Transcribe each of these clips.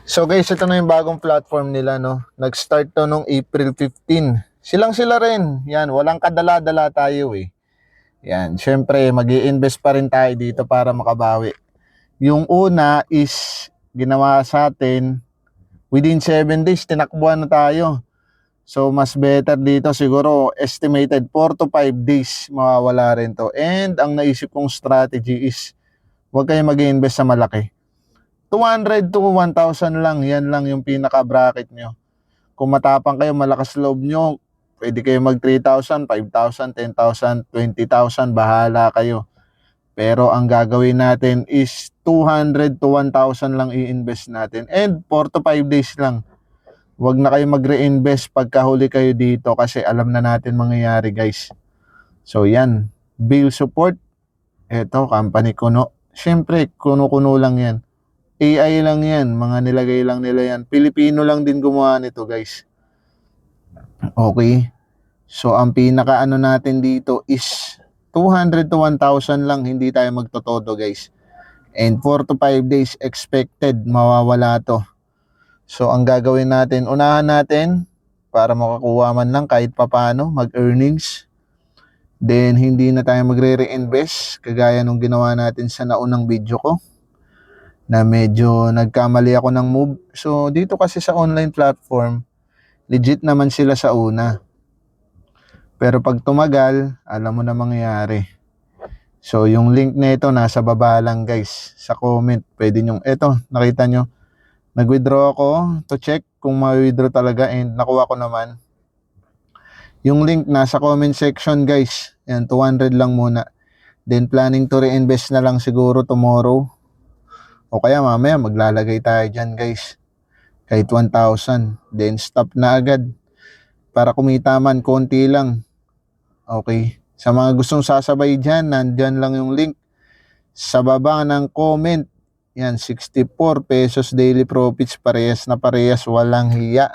So guys, ito na yung bagong platform nila, no? Nag-start to nung April 15. Silang sila rin. Yan, walang kadala-dala tayo eh. Yan, syempre mag-i-invest pa rin tayo dito para makabawi. Yung una is ginawa sa atin within 7 days, tinakbuhan na tayo. So mas better dito siguro estimated 4 to 5 days mawawala rin to. And ang naisip kong strategy is huwag kayong mag-i-invest sa malaki. 200 to 1,000 lang, yan lang yung pinaka-bracket nyo. Kung matapang kayo, malakas loob nyo, pwede kayo mag 3,000, 5,000, 10,000, 20,000, bahala kayo. Pero ang gagawin natin is 200 to 1,000 lang i-invest natin. And 4 to 5 days lang. Huwag na kayo mag-reinvest pagkahuli kayo dito kasi alam na natin mangyayari guys. So yan, bill support. Ito, company Kuno. Siyempre, kuno-kuno lang yan. AI lang yan, mga nilagay lang nila yan. Pilipino lang din gumawa nito guys. Okay. So ang pinaka ano natin dito is 200 to 1,000 lang, hindi tayo magtotodo guys. And 4 to 5 days expected mawawala to. So ang gagawin natin, unahan natin para makakuha man lang kahit papano, mag-earnings. Then hindi na tayo magre-reinvest kagaya nung ginawa natin sa naunang video ko na medyo nagkamali ako ng move. So dito kasi sa online platform, legit naman sila sa una. Pero pag tumagal, alam mo na mangyayari. So yung link nito nasa baba lang guys, sa comment. Pwede nyo, eto nakita nyo, nag-withdraw ako to check kung ma-withdraw talaga and nakuha ko naman. Yung link nasa comment section guys. Yan, 200 lang muna. Then planning to reinvest na lang siguro tomorrow. O kaya mamaya maglalagay tayo dyan guys. Kahit 1,000. Then stop na agad. Para kumita man, konti lang. Okay. Sa mga gustong sasabay dyan, nandyan lang yung link. Sa baba ng comment. Yan, 64 pesos daily profits. Parehas na parehas. Walang hiya.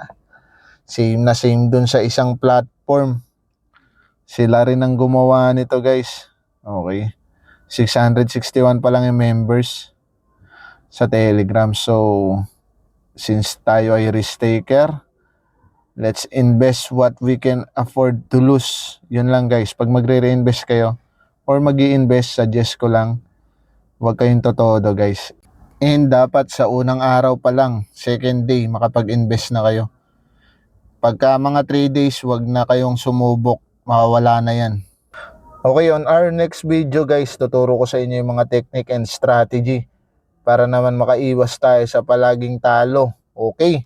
Same na same dun sa isang platform. Sila rin ang gumawa nito guys. Okay. 661 pa lang yung members sa Telegram. So, since tayo ay risk taker, let's invest what we can afford to lose. Yun lang guys. Pag magre-reinvest kayo or mag-i-invest, suggest ko lang, huwag kayong totodo guys. And dapat sa unang araw pa lang, second day, makapag-invest na kayo. Pagka mga 3 days, huwag na kayong sumubok. Makawala na yan. Okay, on our next video guys, tuturo ko sa inyo yung mga technique and strategy para naman makaiwas tayo sa palaging talo. Okay?